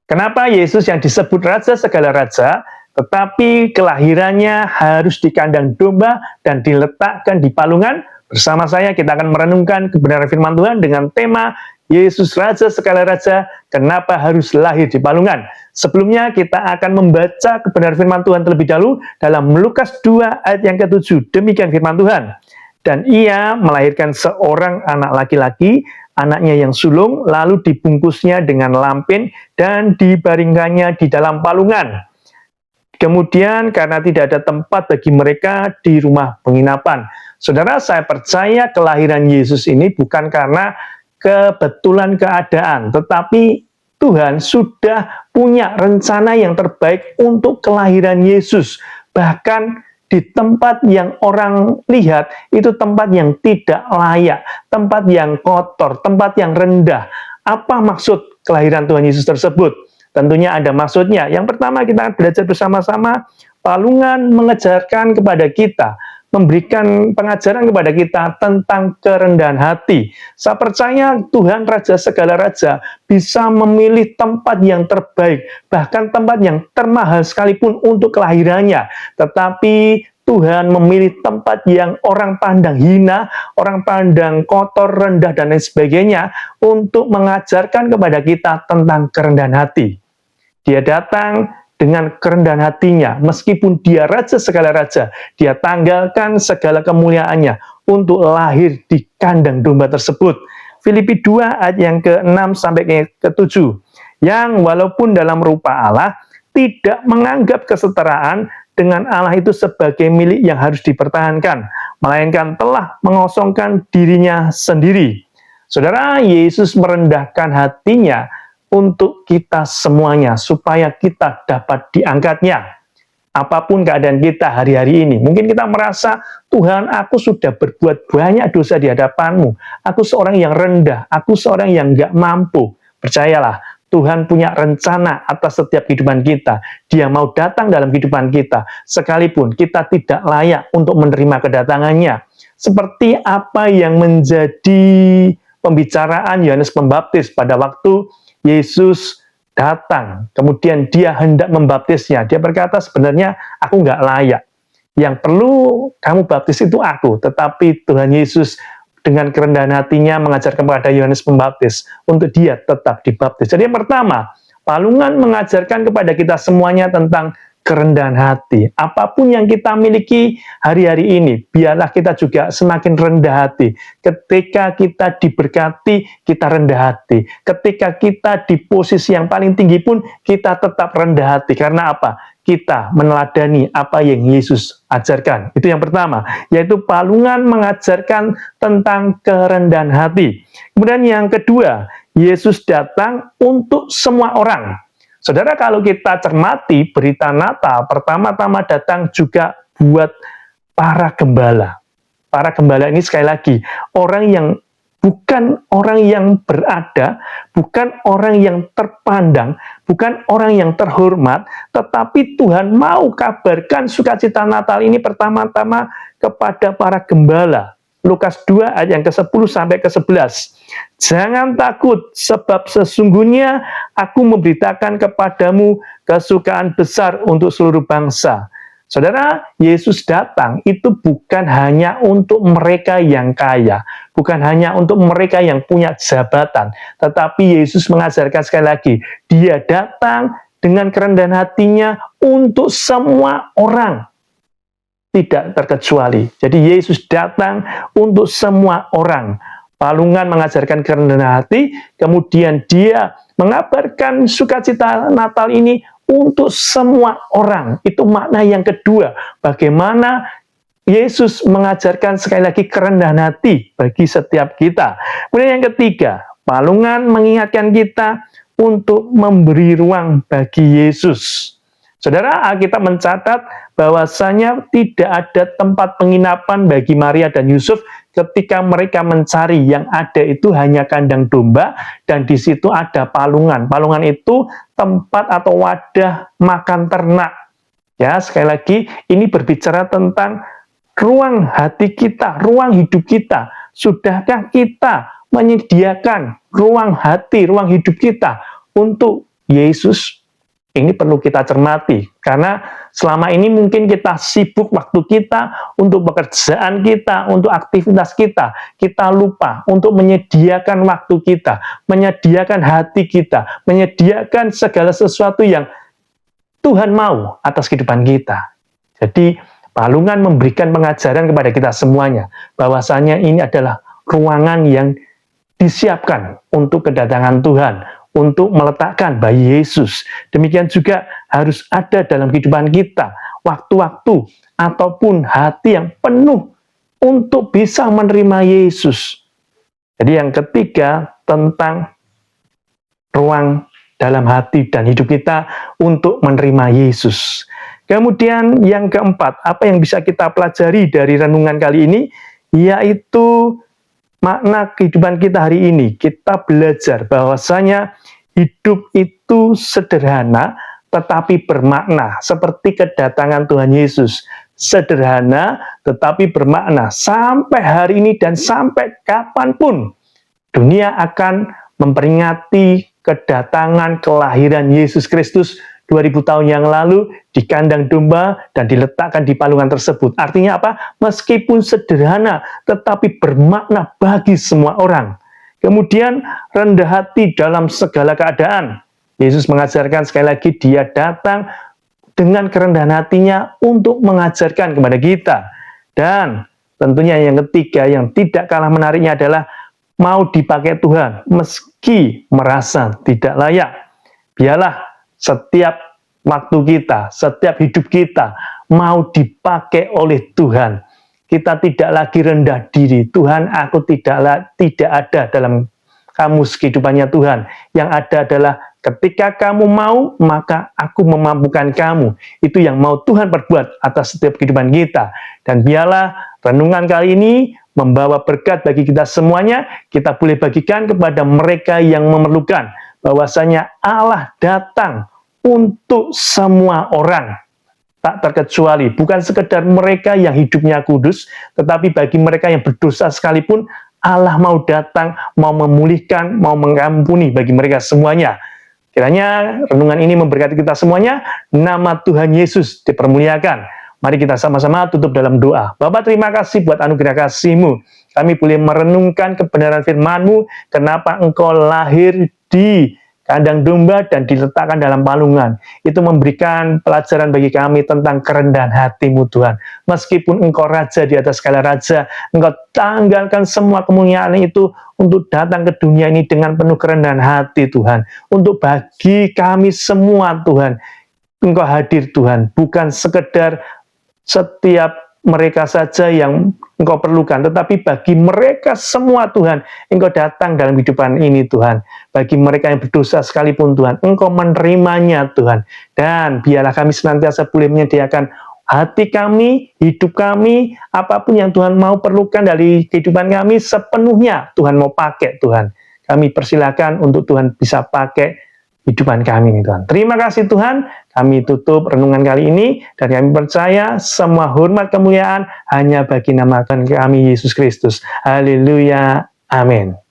Kenapa Yesus yang disebut Raja segala Raja, tetapi kelahirannya harus di kandang domba dan diletakkan di palungan? Bersama saya kita akan merenungkan kebenaran firman Tuhan dengan tema Yesus Raja segala Raja, kenapa harus lahir di palungan? Sebelumnya kita akan membaca kebenaran firman Tuhan terlebih dahulu dalam Lukas 2 ayat yang ke-7. Demikian firman Tuhan. Dan ia melahirkan seorang anak laki-laki, anaknya yang sulung, lalu dibungkusnya dengan lampin dan dibaringkannya di dalam palungan. Kemudian karena tidak ada tempat bagi mereka di rumah penginapan. Saudara, saya percaya kelahiran Yesus ini bukan karena kebetulan keadaan, tetapi Tuhan sudah punya rencana yang terbaik untuk kelahiran Yesus. Bahkan di tempat yang orang lihat, itu tempat yang tidak layak, tempat yang kotor, tempat yang rendah. Apa maksud kelahiran Tuhan Yesus tersebut? Tentunya ada maksudnya. Yang pertama, kita akan belajar bersama-sama. Palungan mengajarkan kepada kita, memberikan pengajaran kepada kita tentang kerendahan hati. Saya percaya Tuhan Raja segala Raja bisa memilih tempat yang terbaik, bahkan tempat yang termahal sekalipun untuk kelahirannya. Tetapi Tuhan memilih tempat yang orang pandang hina, orang pandang kotor, rendah, dan lain sebagainya untuk mengajarkan kepada kita tentang kerendahan hati. Dia datang dengan kerendahan hatinya, meskipun dia Raja segala Raja, dia tanggalkan segala kemuliaannya untuk lahir di kandang domba tersebut. Filipi 2 ayat yang ke-6 sampai ke-7. Yang walaupun dalam rupa Allah, tidak menganggap kesetaraan dengan Allah itu sebagai milik yang harus dipertahankan, melainkan telah mengosongkan dirinya sendiri. Saudara, Yesus merendahkan hatinya untuk kita semuanya, supaya kita dapat diangkatnya. Apapun keadaan kita hari-hari ini, mungkin kita merasa, Tuhan, aku sudah berbuat banyak dosa di hadapan-Mu. Aku seorang yang rendah, aku seorang yang nggak mampu. Percayalah, Tuhan punya rencana atas setiap kehidupan kita. Dia mau datang dalam kehidupan kita, sekalipun kita tidak layak untuk menerima kedatangannya. Seperti apa yang menjadi pembicaraan Yohanes Pembaptis pada waktu Yesus datang, kemudian dia hendak membaptisnya. Dia berkata, sebenarnya aku nggak layak. Yang perlu kamu baptis itu aku. Tetapi Tuhan Yesus dengan kerendahan hatinya mengajarkan kepada Yohanes Pembaptis untuk dia tetap dibaptis. Jadi yang pertama, palungan mengajarkan kepada kita semuanya tentang kerendahan hati. Apapun yang kita miliki hari-hari ini, biarlah kita juga semakin rendah hati. Ketika kita diberkati, kita rendah hati. Ketika kita di posisi yang paling tinggi pun, kita tetap rendah hati. Karena apa? Kita meneladani apa yang Yesus ajarkan. Itu yang pertama, yaitu palungan mengajarkan tentang kerendahan hati. Kemudian yang kedua, Yesus datang untuk semua orang. Saudara, kalau kita cermati berita Natal, pertama-tama datang juga buat para gembala. Para gembala ini sekali lagi, orang yang bukan orang yang berada, bukan orang yang terpandang, bukan orang yang terhormat, tetapi Tuhan mau kabarkan sukacita Natal ini pertama-tama kepada para gembala. Lukas 2 ayat yang ke-10 sampai ke-11. Jangan takut, sebab sesungguhnya aku memberitakan kepadamu kesukaan besar untuk seluruh bangsa. Saudara, Yesus datang itu bukan hanya untuk mereka yang kaya, bukan hanya untuk mereka yang punya jabatan, tetapi Yesus mengajarkan sekali lagi, dia datang dengan kerendahan hatinya untuk semua orang. Tidak terkecuali. Jadi Yesus datang untuk semua orang. Palungan mengajarkan kerendahan hati, kemudian dia mengabarkan sukacita Natal ini untuk semua orang. Itu makna yang kedua. Bagaimana Yesus mengajarkan sekali lagi kerendahan hati bagi setiap kita. Kemudian yang ketiga, palungan mengingatkan kita untuk memberi ruang bagi Yesus. Saudara, Alkitab mencatat bahwasanya tidak ada tempat penginapan bagi Maria dan Yusuf ketika mereka mencari. Yang ada itu hanya kandang domba dan di situ ada palungan. Palungan itu tempat atau wadah makan ternak. Ya, sekali lagi ini berbicara tentang ruang hati kita, ruang hidup kita. Sudahkah kita menyediakan ruang hati, ruang hidup kita untuk Yesus, ini perlu kita cermati, karena selama ini mungkin kita sibuk waktu kita untuk pekerjaan kita, untuk aktivitas kita lupa untuk menyediakan waktu kita, menyediakan hati kita, menyediakan segala sesuatu yang Tuhan mau atas kehidupan kita. Jadi, Palungan memberikan pengajaran kepada kita semuanya, bahwasanya ini adalah ruangan yang disiapkan untuk kedatangan Tuhan, untuk meletakkan bayi Yesus. Demikian juga harus ada dalam kehidupan kita waktu-waktu ataupun hati yang penuh untuk bisa menerima Yesus. Jadi yang ketiga, tentang ruang dalam hati dan hidup kita untuk menerima Yesus. Kemudian yang keempat, apa yang bisa kita pelajari dari renungan kali ini, yaitu makna kehidupan kita hari ini. Kita belajar bahwasanya hidup itu sederhana tetapi bermakna, seperti kedatangan Tuhan Yesus. Sederhana tetapi bermakna. Sampai hari ini dan sampai kapanpun dunia akan memperingati kedatangan kelahiran Yesus Kristus 2000 tahun yang lalu di kandang domba dan diletakkan di palungan tersebut. Artinya apa? Meskipun sederhana, tetapi bermakna bagi semua orang. Kemudian rendah hati dalam segala keadaan. Yesus mengajarkan sekali lagi, dia datang dengan kerendahan hatinya untuk mengajarkan kepada kita. Dan tentunya yang ketiga, yang tidak kalah menariknya adalah mau dipakai Tuhan, meski merasa tidak layak. Biarlah setiap waktu kita, setiap hidup kita mau dipakai oleh Tuhan. Kita tidak lagi rendah diri. Tuhan, aku tidak ada dalam kamus kehidupannya Tuhan. Yang ada adalah ketika kamu mau, maka aku memampukan kamu. Itu yang mau Tuhan perbuat atas setiap kehidupan kita. Dan biarlah renungan kali ini membawa berkat bagi kita semuanya. Kita boleh bagikan kepada mereka yang memerlukan. Bahwasanya Allah datang untuk semua orang, tak terkecuali, bukan sekedar mereka yang hidupnya kudus, tetapi bagi mereka yang berdosa sekalipun, Allah mau datang, mau memulihkan, mau mengampuni bagi mereka semuanya. Kiranya renungan ini memberkati kita semuanya, nama Tuhan Yesus dipermuliakan. Mari kita sama-sama tutup dalam doa. Bapa, terima kasih buat anugerah kasih-Mu. Kami boleh merenungkan kebenaran firman-Mu, kenapa Engkau lahir di kandang domba dan diletakkan dalam palungan. Itu memberikan pelajaran bagi kami tentang kerendahan hati-Mu Tuhan. Meskipun Engkau raja di atas segala raja, Engkau tanggalkan semua kemuliaan itu untuk datang ke dunia ini dengan penuh kerendahan hati Tuhan. Untuk bagi kami semua Tuhan, Engkau hadir Tuhan. Bukan sekedar setiap mereka saja yang Engkau perlukan, tetapi bagi mereka semua Tuhan, Engkau datang dalam kehidupan ini Tuhan. Bagi mereka yang berdosa sekalipun Tuhan, Engkau menerimanya Tuhan. Dan biarlah kami senantiasa boleh menyediakan hati kami, hidup kami, apapun yang Tuhan mau perlukan dari kehidupan kami sepenuhnya Tuhan mau pakai Tuhan. Kami persilakan untuk Tuhan bisa pakai kehidupan kami ini Tuhan. Terima kasih Tuhan, kami tutup renungan kali ini, dan kami percaya semua hormat kemuliaan hanya bagi nama Tuhan kami Yesus Kristus. Haleluya, amin.